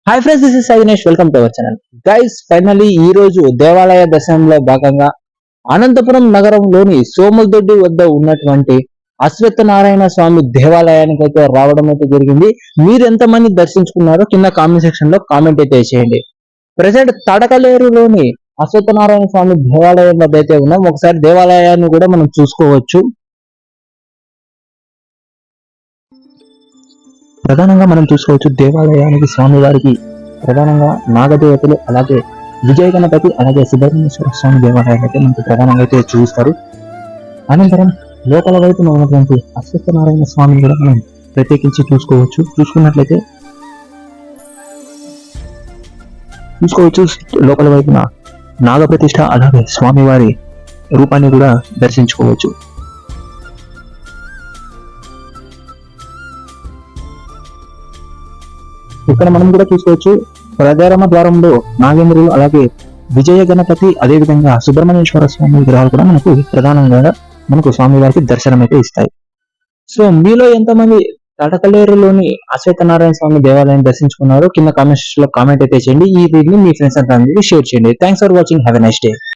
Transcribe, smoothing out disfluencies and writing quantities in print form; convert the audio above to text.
Hi friends, this is Avinesh. Welcome to our channel. Guys, finally ఈ రోజు దేవాలయ దర్శనంలో భాగంగా అనంతపురం నగరంలోని సోములదొడ్డి వద్ద ఉన్నటువంటి అశ్వత్థనారాయణ స్వామి దేవాలయానికి అయితే రావడం అయితే జరిగింది. మీరు ఎంతమంది దర్శించుకున్నారో కింద కామెంట్ సెక్షన్ లో కామెంట్ అయితే చేయండి. ప్రజెంట్ తడకలేరులోని అశ్వత్థనారాయణ స్వామి దేవాలయం వద్ద అయితే ఉన్నాం. ఒకసారి దేవాలయాన్ని కూడా మనం చూసుకోవచ్చు. ప్రధానంగా మనం చూసుకోవచ్చు దేవాలయానికి స్వామివారికి ప్రధానంగా నాగదేవతలు, అలాగే విజయ గణపతి, అలాగే సుబ్రహ్మణ్యేశ్వర స్వామి దేవాలయాలు అయితే మనకు ప్రధానంగా అయితే చూస్తారు. అనంతరం లోపల వైపు ఉన్నటువంటి అశ్వత్థనారాయణ స్వామిని కూడా మనం ప్రత్యేకించి చూసుకున్నట్లయితే లోపల వైపున నాగప్రతిష్ఠ, అలాగే స్వామివారి రూపాన్ని కూడా దర్శించుకోవచ్చు. ఇక్కడ మనం కూడా చూసుకోవచ్చు ప్రధారమ ద్వారంలో నాగేంద్రులు, అలాగే విజయ గణపతి, అదేవిధంగా సుబ్రహ్మణ్యేశ్వర స్వామి విగ్రహాలు కూడా మనకు స్వామివారికి దర్శనం అయితే ఇస్తాయి. సో మీలో ఎంతమంది తడకలేరులోని అశ్వత్థనారాయణ స్వామి దేవాలయం దర్శించుకున్నారో కింద కామెంట్స్ లో కామెంట్ అయితే చేయండి. ఈ వీడియోని మీ ఫ్రెండ్స్ అంతా షేర్ చేయండి. Thanks for watching. Have a nice day.